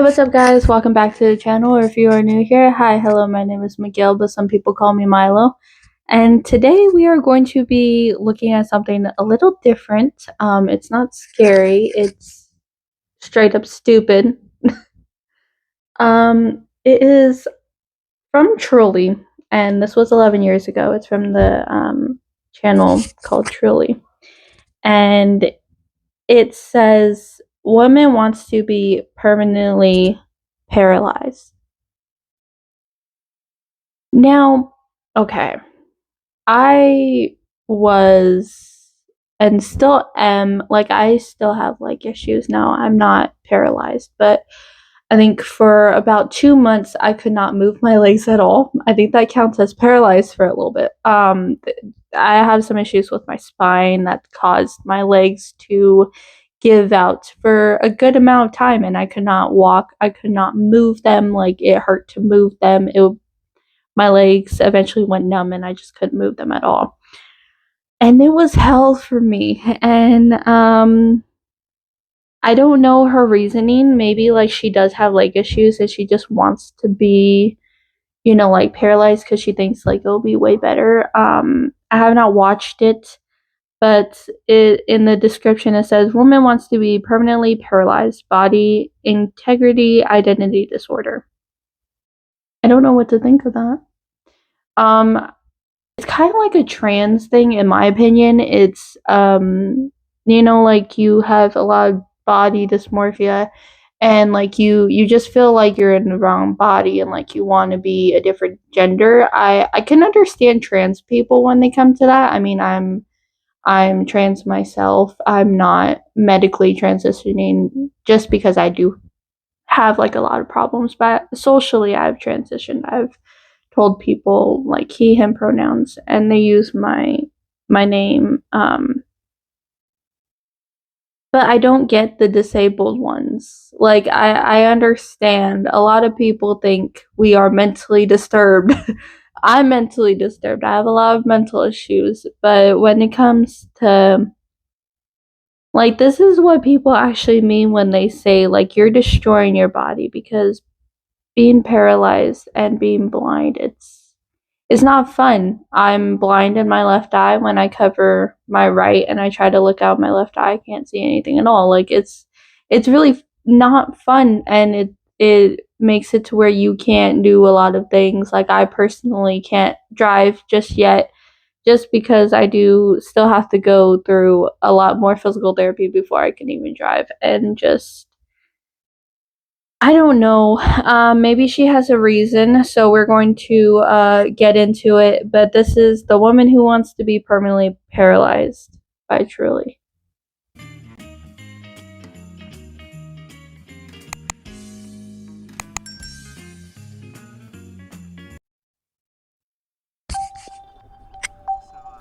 what's up, guys? Welcome back to the channel, or if you are new here, hi, hello, my name is Miguel, but some people call me Milo. And today we are going to be looking at something a little different. It's not scary, it's straight up stupid. It is from Truly, and this was 11 years ago. It's from the channel called Truly. And it says, woman wants to be permanently paralyzed. Now, okay, I was and still am, like, I still have like issues now. I'm not paralyzed, but I think for about 2 months I could not move my legs at all. I think that counts as paralyzed for a little bit. I have some issues with my spine that caused my legs to give out for a good amount of time, and I could not walk. I could not move them. Like, it hurt to move them. My legs eventually went numb and I just couldn't move them at all. And it was hell for me. And I don't know her reasoning. Maybe like she does have leg issues and she just wants to be, like paralyzed because she thinks like it'll be way better. I have not watched it, but in the description it says woman wants to be permanently paralyzed, body integrity identity disorder. I don't know what to think of that. It's kind of like a trans thing, in my opinion. It's, like you have a lot of body dysmorphia, and like you just feel like you're in the wrong body, and like you want to be a different gender. I can understand trans people when they come to that. I mean, I'm trans myself. I'm not medically transitioning just because I do have like a lot of problems, but socially I've transitioned. I've told people like he him pronouns, and they use my name, but I don't get the disabled ones. Like, I understand a lot of people think we are mentally disturbed. I'm mentally disturbed. I have a lot of mental issues, but when it comes to, like, this is what people actually mean when they say like you're destroying your body, because being paralyzed and being blind, it's not fun. I'm blind in my left eye. When I cover my right and I try to look out my left eye, I can't see anything at all. Like, it's really not fun, and it makes it to where you can't do a lot of things. Like, I personally can't drive just yet, just because I do still have to go through a lot more physical therapy before I can even drive. And just, I don't know. Maybe she has a reason, so we're going to get into it. But this is The Woman Who Wants to Be Permanently Paralyzed by Truly.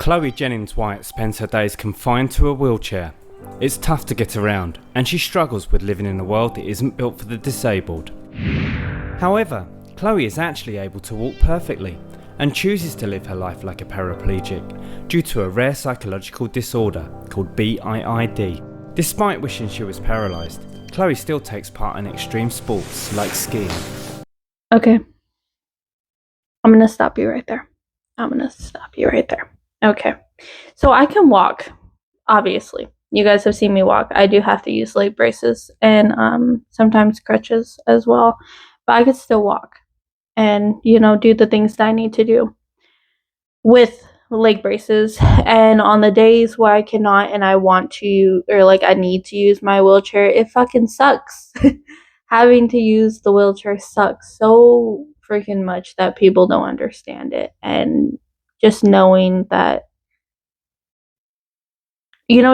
Chloe Jennings White spends her days confined to a wheelchair. It's tough to get around, and she struggles with living in a world that isn't built for the disabled. However, Chloe is actually able to walk perfectly, and chooses to live her life like a paraplegic due to a rare psychological disorder called BIID. Despite wishing she was paralysed, Chloe still takes part in extreme sports like skiing. Okay. I'm gonna stop you right there. Okay. So I can walk, obviously. You guys have seen me walk. I do have to use leg braces and sometimes crutches as well, but I could still walk and, do the things that I need to do with leg braces. And on the days where I cannot and I want to, or like I need to use my wheelchair, it fucking sucks. Having to use the wheelchair sucks so freaking much that people don't understand it. And just knowing that,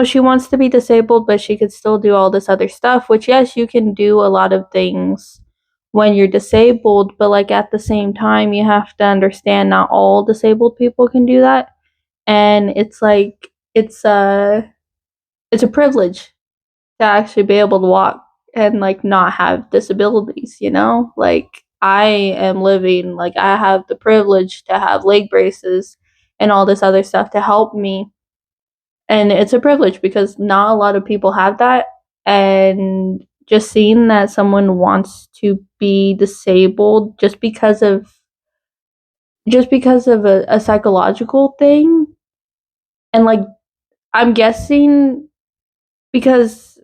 she wants to be disabled, but she could still do all this other stuff, which, yes, you can do a lot of things when you're disabled, but like at the same time, you have to understand not all disabled people can do that. And it's like, it's a privilege to actually be able to walk and like not have disabilities, like I am living, like I have the privilege to have leg braces and all this other stuff to help me. And it's a privilege because not a lot of people have that. And just seeing that someone wants to be disabled just because of a psychological thing, and like I'm guessing because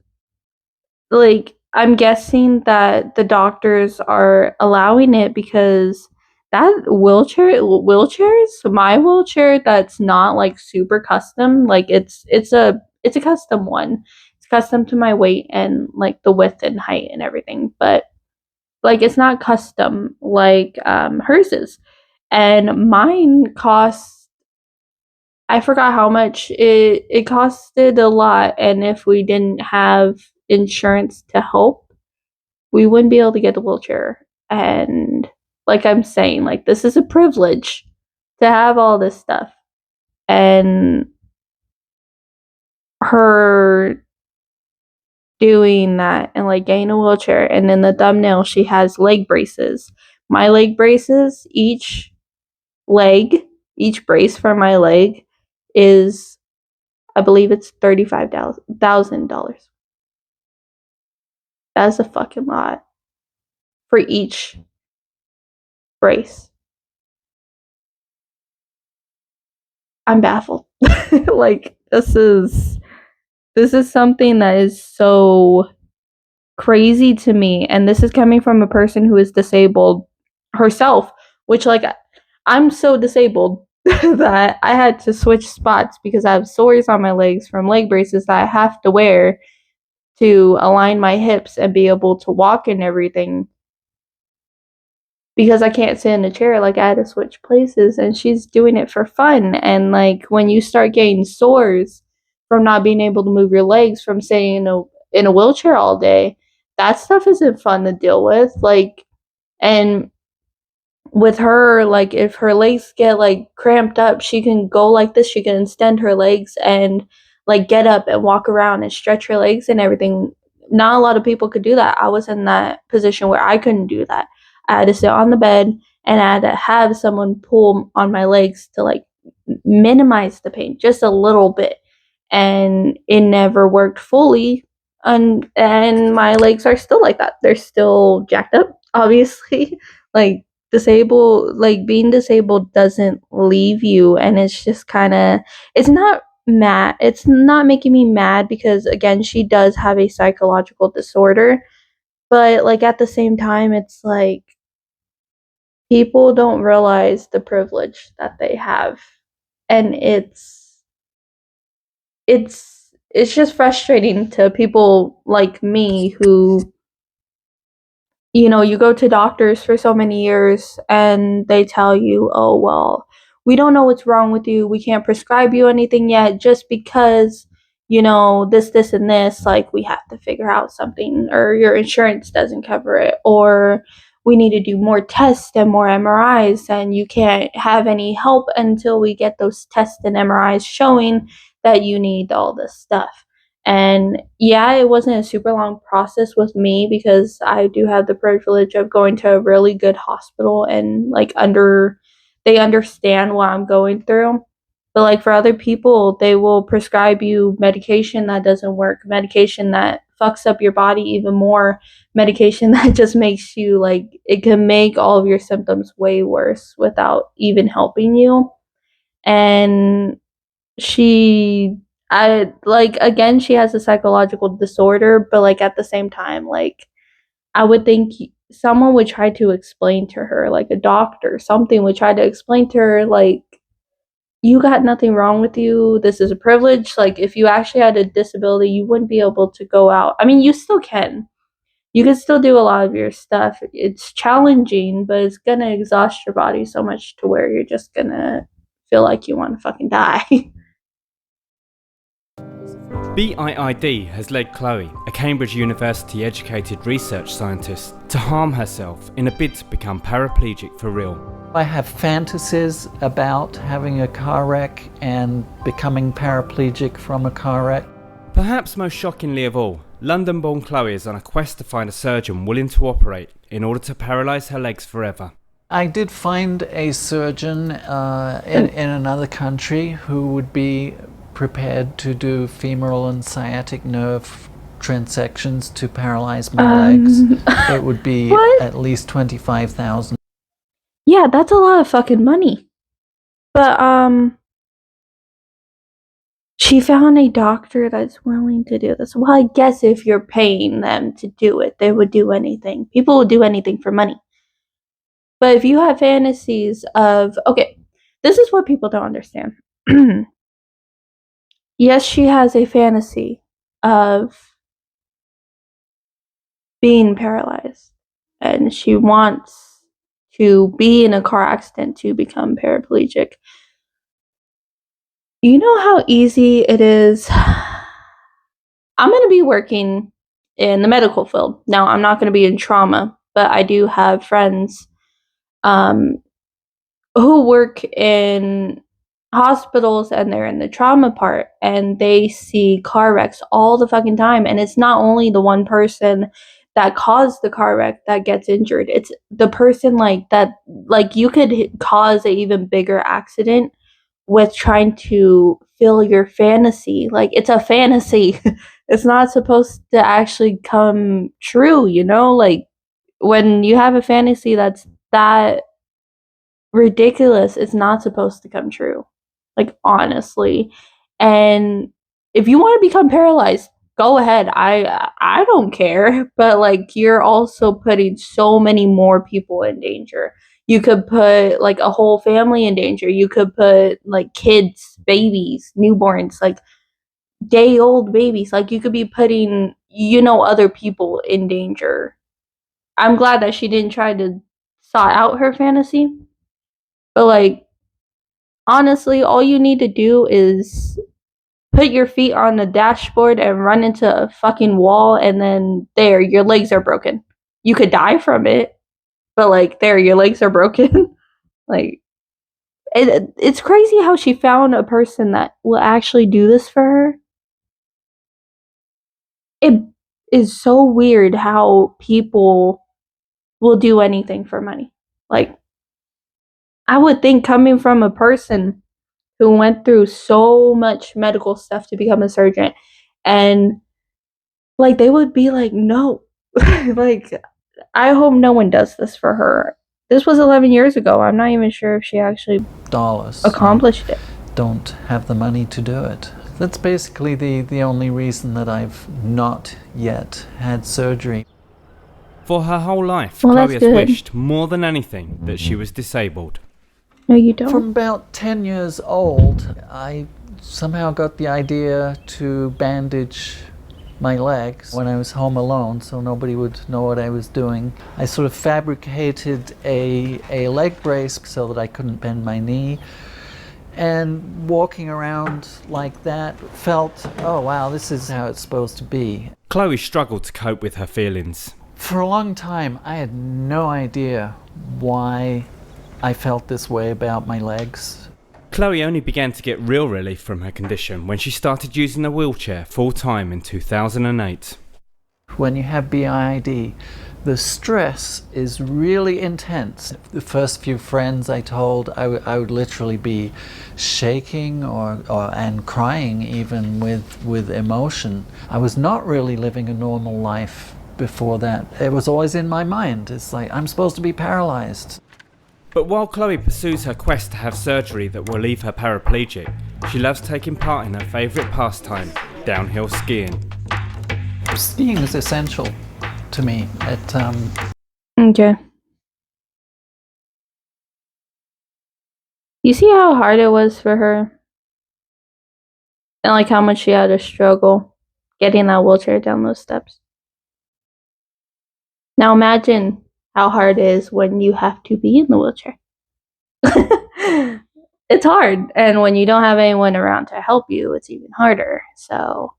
I'm guessing that the doctors are allowing it because that wheelchairs, my wheelchair that's not like super custom, like it's a custom one. It's custom to my weight and like the width and height and everything, but like it's not custom like hers is. And mine costs, I forgot how much it costed a lot, and if we didn't have insurance to help, we wouldn't be able to get the wheelchair. And like I'm saying, like this is a privilege to have all this stuff. And her doing that and like getting a wheelchair, and in the thumbnail she has leg braces. My leg braces, leg, each brace for my leg is, I believe it's $35,000. That's a fucking lot for each brace. I'm baffled. Like this is something that is so crazy to me, and this is coming from a person who is disabled herself, which like I'm so disabled that I had to switch spots because I have sores on my legs from leg braces that I have to wear to align my hips and be able to walk and everything, because I can't sit in a chair. Like I had to switch places, and she's doing it for fun. And like when you start getting sores from not being able to move your legs from sitting in a wheelchair all day, that stuff isn't fun to deal with. Like, and with her, like if her legs get like cramped up, she can go like this, she can extend her legs and like get up and walk around and stretch her legs and everything. Not a lot of people could do that. I was in that position where I couldn't do that. I had to sit on the bed and I had to have someone pull on my legs to like minimize the pain just a little bit, and it never worked fully. And my legs are still like that, they're still jacked up, obviously. Like being disabled doesn't leave you, and it's just kind of, it's not making me mad because again she does have a psychological disorder, but like at the same time it's like people don't realize the privilege that they have, and it's just frustrating to people like me who, you know, you go to doctors for so many years and they tell you, oh, well, we don't know what's wrong with you. We can't prescribe you anything yet just because, you know, this, and this. Like, we have to figure out something, or your insurance doesn't cover it, or we need to do more tests and more MRIs, and you can't have any help until we get those tests and MRIs showing that you need all this stuff. And yeah, it wasn't a super long process with me because I do have the privilege of going to a really good hospital, and like they understand what I'm going through. But like for other people, they will prescribe you medication that doesn't work, medication that fucks up your body even more, medication that just makes you like, it can make all of your symptoms way worse without even helping you. And she I like, again, she has a psychological disorder, but like at the same time, like I would think someone would try to explain to her, like a doctor, something would try to explain to her, like, you got nothing wrong with you, this is a privilege. Like if you actually had a disability, you wouldn't be able to go out. I mean, you still can, you can still do a lot of your stuff. It's challenging, but it's gonna exhaust your body so much to where you're just gonna feel like you want to fucking die. BIID has led Chloe, a Cambridge University educated research scientist, to harm herself in a bid to become paraplegic for real. I have fantasies about having a car wreck and becoming paraplegic from a car wreck. Perhaps most shockingly of all, London-born Chloe is on a quest to find a surgeon willing to operate in order to paralyse her legs forever. I did find a surgeon in another country who would be prepared to do femoral and sciatic nerve transections to paralyze my legs. It would be what? at least $25,000. Yeah, that's a lot of fucking money. But she found a doctor that's willing to do this. Well, I guess if you're paying them to do it, they would do anything. People would do anything for money. But if you have fantasies of, okay, this is what people don't understand. Yes, she has a fantasy of being paralyzed, and she wants to be in a car accident to become paraplegic. You know how easy it is? I'm going to be working in the medical field. Now, I'm not going to be in trauma, but I do have friends um, who work in hospitals and they're in the trauma part and they see car wrecks all the fucking time. And it's not only the one person that caused the car wreck that gets injured, it's the person like that, like you could cause an even bigger accident with trying to fill your fantasy. Like it's a fantasy. It's not supposed to actually come true, you know? Like when you have a fantasy that's that ridiculous, it's not supposed to come true. Like honestly. And if you want to become paralyzed, go ahead. I don't care, but like you're also putting so many more people in danger. You could put like a whole family in danger. You could put like kids, babies, newborns, like day old babies. Like you could be putting, other people in danger. I'm glad that she didn't try to saw out her fantasy. But like honestly, all you need to do is put your feet on the dashboard and run into a fucking wall, and then there, your legs are broken. You could die from it, but like there, your legs are broken. Like it's crazy how she found a person that will actually do this for her. It is so weird how people will do anything for money. Like I would think coming from a person who went through so much medical stuff to become a surgeon, and like they would be like, no. Like I hope no one does this for her. This was 11 years ago. I'm not even sure if she actually Dollars. accomplished it. Don't have the money to do it. That's basically the only reason that I've not yet had surgery. For her whole life, Well, Chloe that's has good. wished more than anything that she was disabled. No, you don't. From about 10 years old, I somehow got the idea to bandage my legs when I was home alone so nobody would know what I was doing. I sort of fabricated a leg brace so that I couldn't bend my knee. And walking around like that felt, oh wow, this is how it's supposed to be. Chloe struggled to cope with her feelings. For a long time, I had no idea why I felt this way about my legs. Chloe only began to get real relief from her condition when she started using a wheelchair full-time in 2008. When you have BID, the stress is really intense. The first few friends I told, I would literally be shaking and crying even with emotion. I was not really living a normal life before that. It was always in my mind. It's like, I'm supposed to be paralyzed. But while Chloe pursues her quest to have surgery that will leave her paraplegic, she loves taking part in her favourite pastime, downhill skiing. Skiing is essential to me. Okay. You see how hard it was for her? And like how much she had to struggle getting that wheelchair down those steps. Now imagine how hard it is when you have to be in the wheelchair. It's hard. And when you don't have anyone around to help you, it's even harder. So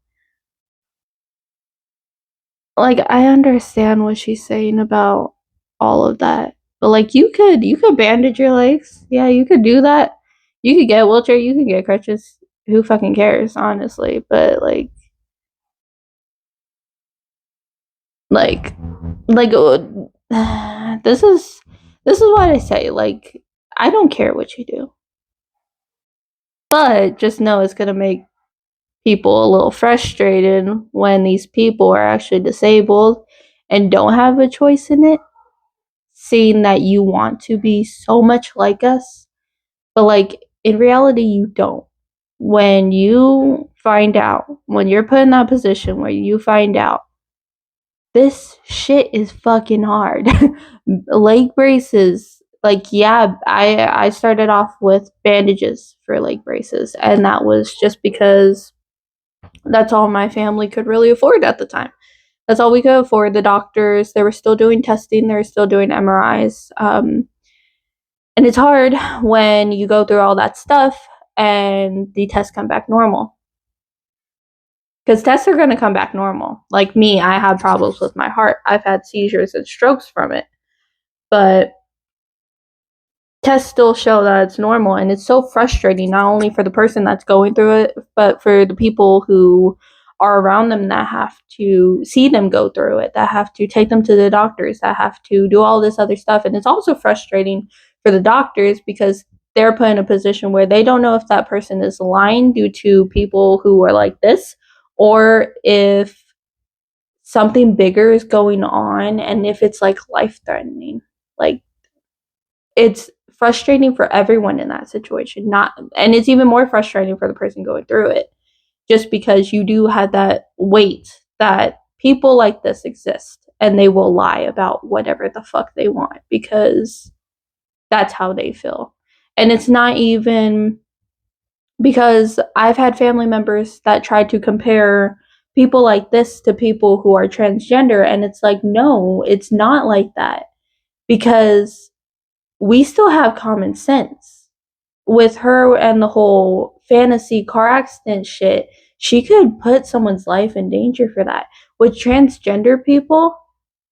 like I understand what she's saying about all of that. But like you could bandage your legs. Yeah, you could do that. You could get a wheelchair, you could get crutches. Who fucking cares, honestly? But like this is what I say. Like I don't care what you do. But just know it's gonna make people a little frustrated when these people are actually disabled and don't have a choice in it, seeing that you want to be so much like us, but like in reality, you don't. When you find out, when you're put in that position where you find out this shit is fucking hard. Leg braces, like yeah, I started off with bandages for leg braces, and that was just because that's all my family could really afford at the time. That's all we could afford. The doctors, they were still doing testing, they were still doing MRIs. And it's hard when you go through all that stuff and the tests come back normal. Because tests are going to come back normal. Like me, I have problems with my heart. I've had seizures and strokes from it. But tests still show that it's normal. And it's so frustrating, not only for the person that's going through it, but for the people who are around them that have to see them go through it, that have to take them to the doctors, that have to do all this other stuff. And it's also frustrating for the doctors because they're put in a position where they don't know if that person is lying due to people who are like this, or if something bigger is going on, and if it's like life threatening. Like, it's frustrating for everyone in that situation. Not, and it's even more frustrating for the person going through it, just because you do have that weight that people like this exist and they will lie about whatever the fuck they want because that's how they feel. And it's not even because I've had family members that try to compare people like this to people who are transgender, and it's like, no, it's not like that, because we still have common sense. With her and the whole fantasy car accident shit, she could put someone's life in danger for that. With transgender people,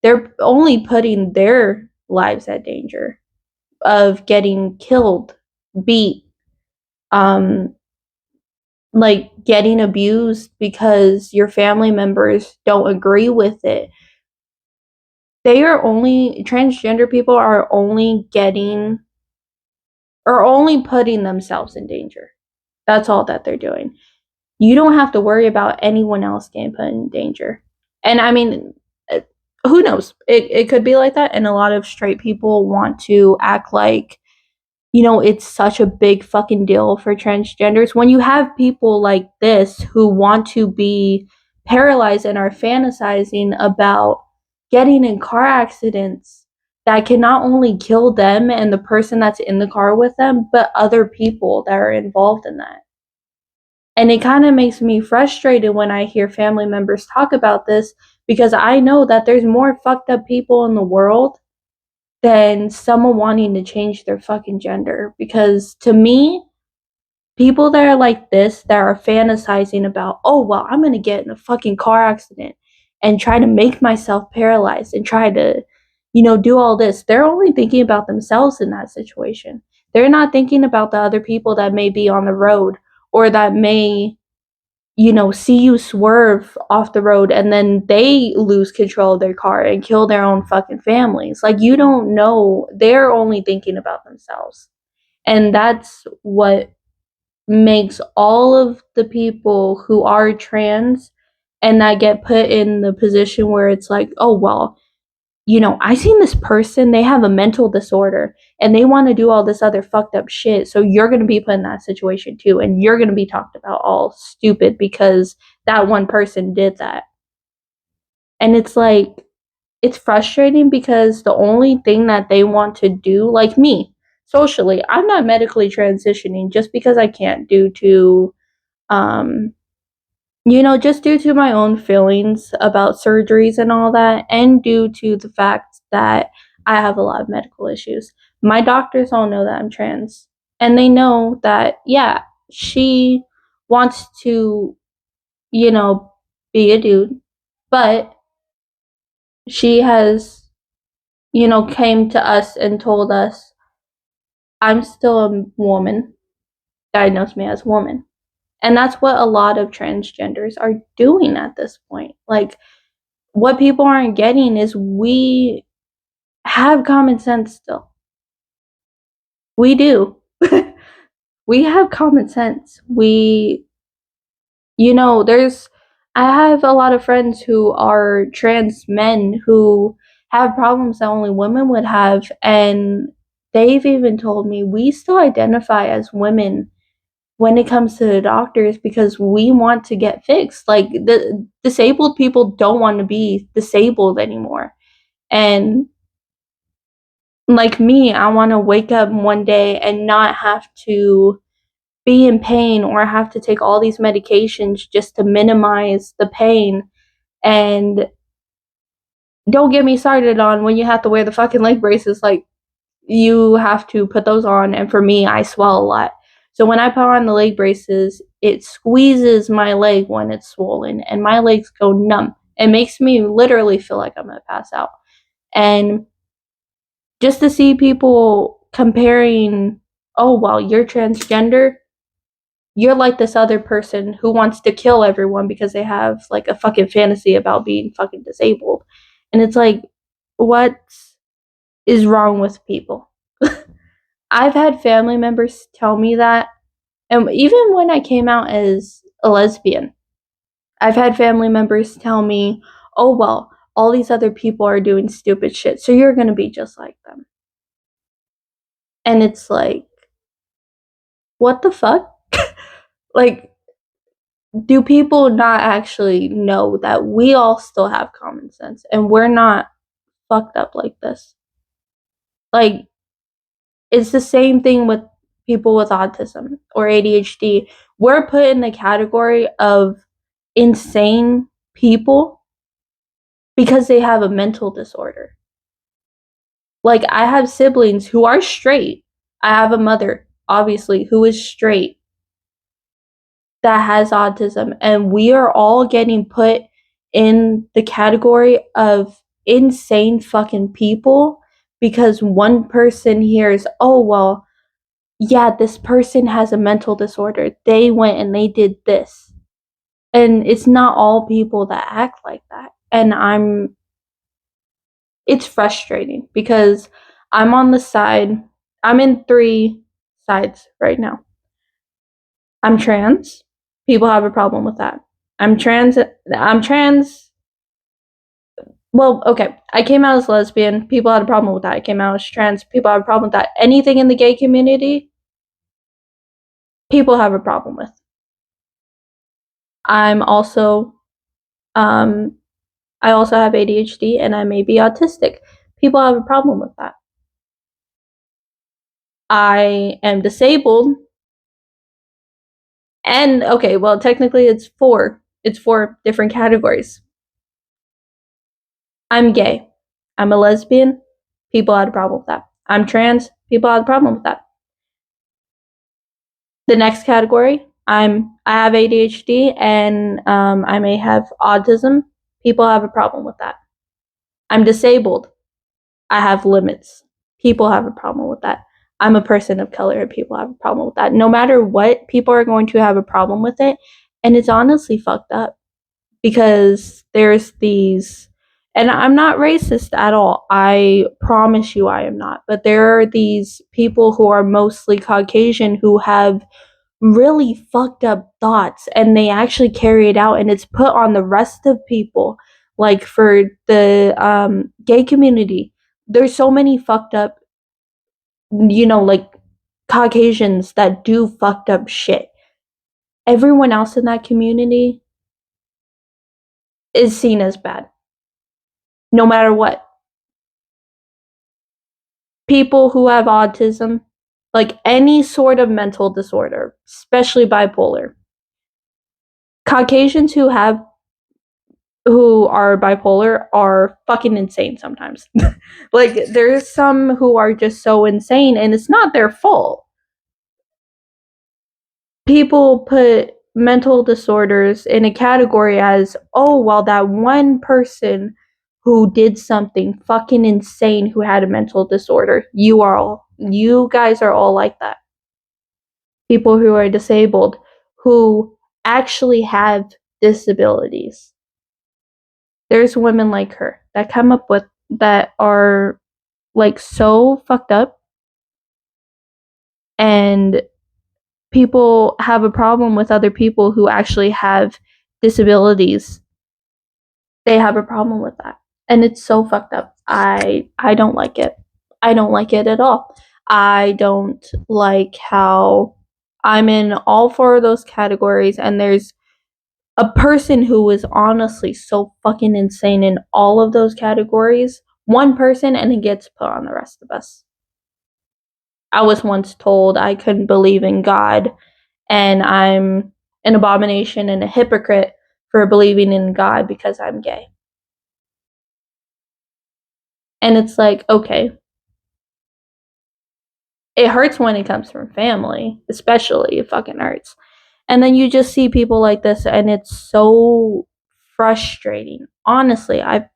they're only putting their lives at danger of getting killed, beat, um, like getting abused because your family members don't agree with it. They are only, transgender people are only getting, or only putting themselves in danger. That's all that they're doing. You don't have to worry about anyone else getting put in danger. And I mean, who knows? It could be like that. And a lot of straight people want to act like, you know, it's such a big fucking deal for transgenders. When you have people like this who want to be paralyzed and are fantasizing about getting in car accidents that can not only kill them and the person that's in the car with them, but other people that are involved in that. And it kind of makes me frustrated when I hear family members talk about this, because I know that there's more fucked up people in the world than someone wanting to change their fucking gender. Because to me, people that are like this, that are fantasizing about, oh, well, I'm going to get in a fucking car accident and try to make myself paralyzed and try to, you know, do all this, they're only thinking about themselves in that situation. They're not thinking about the other people that may be on the road, or that may, you know, see you swerve off the road and then they lose control of their car and kill their own fucking families. Like, you don't know. They're only thinking about themselves. And that's what makes all of the people who are trans and that get put in the position where it's like, oh, well, you know, I seen this person, they have a mental disorder and they want to do all this other fucked up shit. So you're going to be put in that situation too. And you're going to be talked about all stupid because that one person did that. And it's like, it's frustrating because the only thing that they want to do, like me, socially, I'm not medically transitioning just because I can't, due to, you know, just due to my own feelings about surgeries and all that, and due to the fact that I have a lot of medical issues. My doctors all know that I'm trans, and they know that, yeah, she wants to, you know, be a dude, but she has, you know, came to us and told us, I'm still a woman, diagnosed me as a woman. And that's what a lot of transgenders are doing at this point. Like, what people aren't getting is we have common sense still. We do. We have common sense. We, I have a lot of friends who are trans men who have problems that only women would have, and they've even told me we still identify as women when it comes to the doctors because we want to get fixed. Like, the disabled people don't want to be disabled anymore. And like me, I want to wake up one day and not have to be in pain or have to take all these medications just to minimize the pain. And don't get me started on when you have to wear the fucking leg braces. Like, you have to put those on, and for me, I swell a lot. So when I put on the leg braces, it squeezes my leg when it's swollen, and my legs go numb. It makes me literally feel like I'm gonna pass out. And just to see people comparing, oh, well, you're transgender, you're like this other person who wants to kill everyone because they have like a fucking fantasy about being fucking disabled. And it's like, what is wrong with people? I've had family members tell me that. And even when I came out as a lesbian, I've had family members tell me, oh, well, all these other people are doing stupid shit, so you're going to be just like them. And it's like, what the fuck? Like, do people not actually know that we all still have common sense and we're not fucked up like this? Like, it's the same thing with people with autism or ADHD. We're put in the category of insane people because they have a mental disorder. Like, I have siblings who are straight. I have a mother, obviously, who is straight that has autism, and we are all getting put in the category of insane fucking people because one person hears, oh, well, yeah, this person has a mental disorder. They went and they did this. And it's not all people that act like that. And it's frustrating because I'm on the side, I'm in 3 sides right now. I'm trans. People have a problem with that. I'm trans. Well, okay. I came out as lesbian. People had a problem with that. I came out as trans. People have a problem with that. Anything in the gay community, people have a problem with. I'm also, I also have ADHD and I may be autistic. People have a problem with that. I am disabled. And okay, well, technically it's 4. It's 4 different categories. I'm gay. I'm a lesbian. People had a problem with that. I'm trans. People had a problem with that. The next category, I have ADHD and I may have autism. People have a problem with that. I'm disabled. I have limits. People have a problem with that. I'm a person of color and people have a problem with that. No matter what, people are going to have a problem with it. And it's honestly fucked up because there's these, and I'm not racist at all. I promise you I am not. But there are these people who are mostly Caucasian who have really fucked up thoughts and they actually carry it out and it's put on the rest of people. Like for the gay community, there's so many fucked up, like Caucasians that do fucked up shit. Everyone else in that community is seen as bad, no matter what. People who have autism, like any sort of mental disorder, especially bipolar, Caucasians who are bipolar are fucking insane sometimes. Like, there's some who are just so insane and it's not their fault. People put mental disorders in a category as, oh, well, that one person who did something fucking insane who had a mental disorder, you guys are all like that. People who are disabled, who actually have disabilities. There's women like her that come up with that are like so fucked up and people have a problem with other people who actually have disabilities. They have a problem with that. And it's so fucked up. I don't like it. I don't like it at all. I don't like how I'm in all four of those categories, and there's a person who is honestly so fucking insane in all of those categories. One person, and it gets put on the rest of us. I was once told I couldn't believe in God, and I'm an abomination and a hypocrite for believing in God because I'm gay. And it's like, okay. It hurts when it comes from family, especially. It fucking hurts. And then you just see people like this, and it's so frustrating. Honestly, I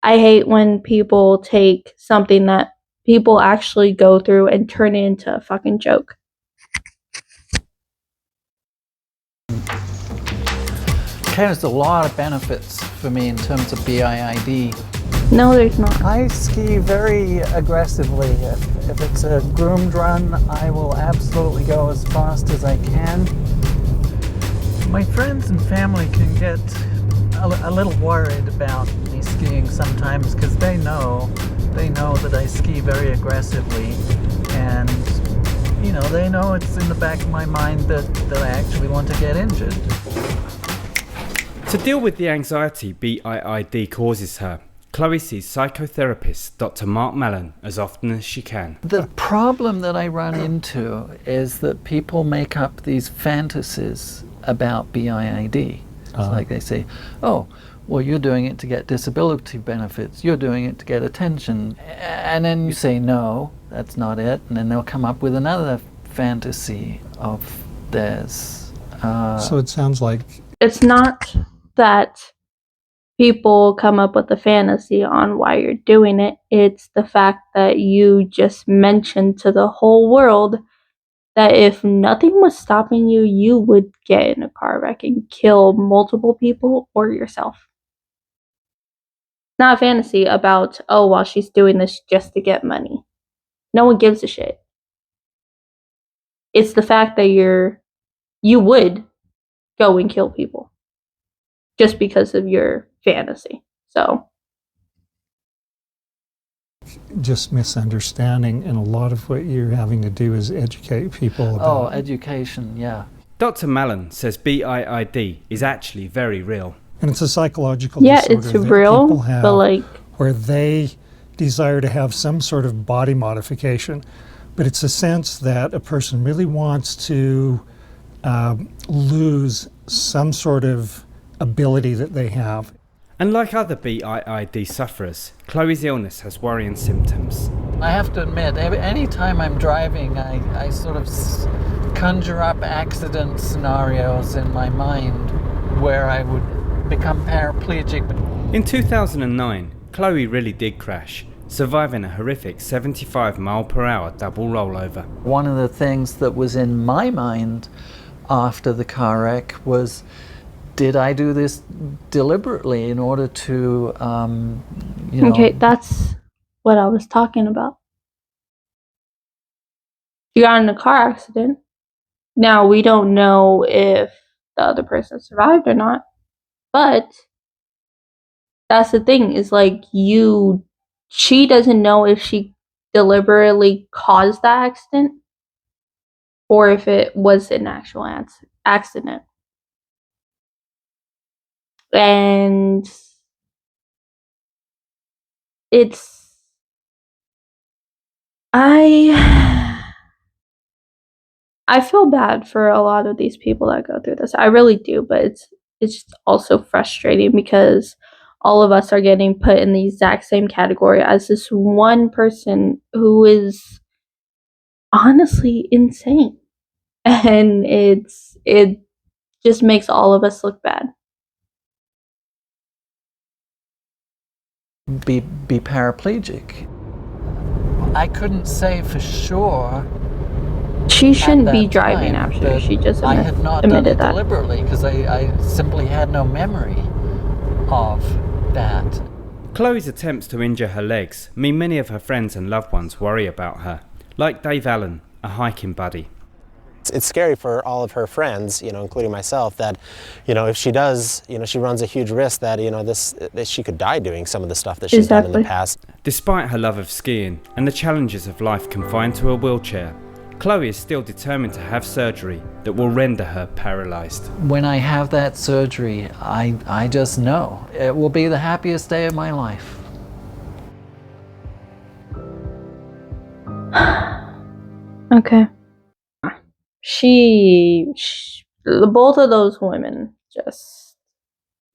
hate when people take something that people actually go through and turn it into a fucking joke. There's a lot of benefits for me in terms of BIID. No, there's not. I ski very aggressively. If it's a groomed run, I will absolutely go as fast as I can. My friends and family can get a little worried about me skiing sometimes because they know that I ski very aggressively, and they know it's in the back of my mind that I actually want to get injured. To deal with the anxiety BIID causes her, Chloe sees psychotherapist Dr. Mark Mallon as often as she can. The problem that I run into is that people make up these fantasies about BIID. It's like they say, oh, well, you're doing it to get disability benefits, you're doing it to get attention. And then you say, no, that's not it. And then they'll come up with another fantasy of theirs. So it sounds like... It's not that people come up with a fantasy on why you're doing it. It's the fact that you just mentioned to the whole world that if nothing was stopping you, you would get in a car wreck and kill multiple people or yourself. Not a fantasy about, oh, well, she's doing this just to get money. No one gives a shit. It's the fact that you would go and kill people just because of your fantasy. So just misunderstanding, and a lot of what you're having to do is educate people about... Oh, education, yeah. Dr. Mallon says BIID is actually very real. And it's a psychological disorder it's that real, people have, but like, where they desire to have some sort of body modification, but it's a sense that a person really wants to lose some sort of ability that they have. And like other BIID sufferers, Chloe's illness has worrying symptoms. I have to admit, any time I'm driving, I sort of conjure up accident scenarios in my mind where I would become paraplegic. In 2009, Chloe really did crash, surviving a horrific 75-mile-per-hour double rollover. One of the things that was in my mind after the car wreck was, did I do this deliberately in order to, Okay, that's what I was talking about. You got in a car accident. Now, we don't know if the other person survived or not, but that's the thing, is like, she doesn't know if she deliberately caused the accident or if it was an actual accident. And I feel bad for a lot of these people that go through this. I really do, but it's just also frustrating because all of us are getting put in the exact same category as this one person who is honestly insane. And it just makes all of us look bad. Be paraplegic. I couldn't say for sure. She shouldn't be driving after. She just I had not done it deliberately because I simply had no memory of that. Chloe's attempts to injure her legs mean many of her friends and loved ones worry about her, like Dave Allen, a hiking buddy. It's scary for all of her friends, including myself, that, if she does, she runs a huge risk that, that she could die doing some of the stuff that she's done in the past. Despite her love of skiing and the challenges of life confined to a wheelchair, Chloe is still determined to have surgery that will render her paralysed. When I have that surgery, I just know it will be the happiest day of my life. Okay. Both of those women just,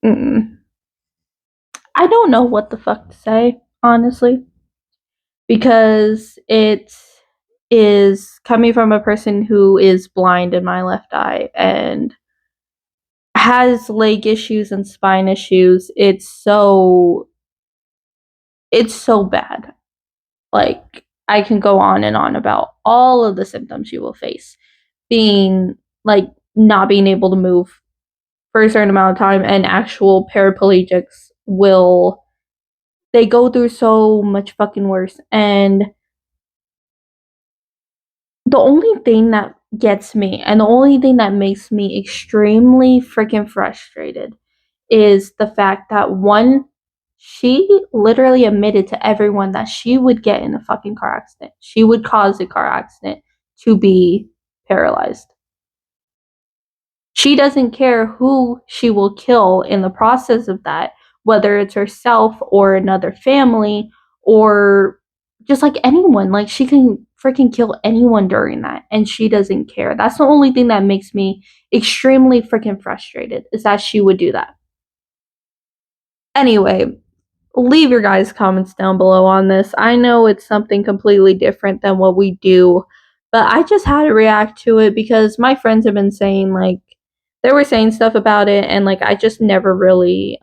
I don't know what the fuck to say, honestly, because it is coming from a person who is blind in my left eye and has leg issues and spine issues. It's so bad. Like, I can go on and on about all of the symptoms you will face. Being, like, not being able to move for a certain amount of time, and actual paraplegics they go through so much fucking worse. And the only thing that gets me, and the only thing that makes me extremely freaking frustrated, is the fact that, one, she literally admitted to everyone that she would get in a fucking car accident. She would cause a car accident to be paralyzed. She doesn't care who she will kill in the process of that, whether it's herself or another family or just like anyone. Like, she can freaking kill anyone during that, and she doesn't care. That's the only thing that makes me extremely freaking frustrated, is that she would do that. Anyway, leave your guys' comments down below on this. I know it's something completely different than what we do, but I just had to react to it because my friends have been saying, like, they were saying stuff about it, and like, I just never really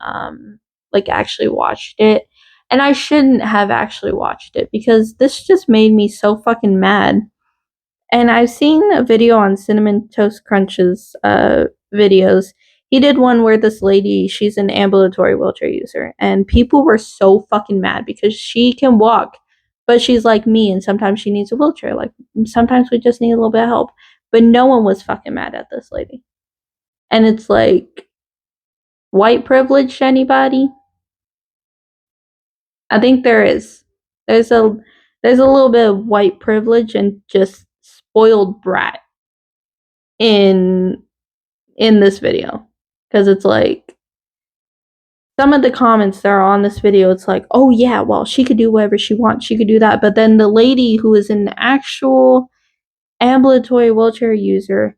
like, actually watched it. And I shouldn't have actually watched it because this just made me so fucking mad. And I've seen a video on Cinnamon Toast Crunch's videos. He did one where this lady, she's an ambulatory wheelchair user, and people were so fucking mad because she can walk, but she's like me, and sometimes she needs a wheelchair. Like, sometimes we just need a little bit of help. But no one was fucking mad at this lady. And it's like, white privilege, anybody? I think there is. There's a little bit of white privilege and just spoiled brat in this video, because it's like, some of the comments that are on this video, it's like, oh yeah, well, she could do whatever she wants, she could do that. But then the lady who is an actual ambulatory wheelchair user,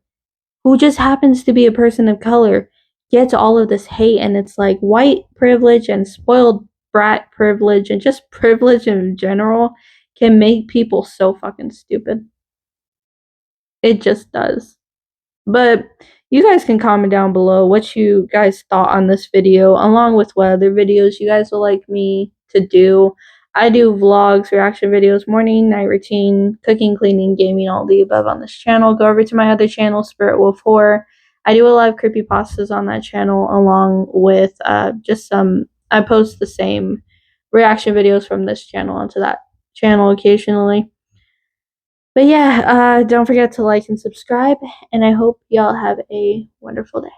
who just happens to be a person of color, gets all of this hate. And it's like, white privilege and spoiled brat privilege and just privilege in general can make people so fucking stupid. It just does. But you guys can comment down below what you guys thought on this video, along with what other videos you guys would like me to do. I do vlogs, reaction videos, morning, night routine, cooking, cleaning, gaming, all the above on this channel. Go over to my other channel, Spirit Wolf Horror. I do a lot of creepypastas on that channel, along with just some, I post the same reaction videos from this channel onto that channel occasionally. But yeah, don't forget to like and subscribe, and I hope y'all have a wonderful day.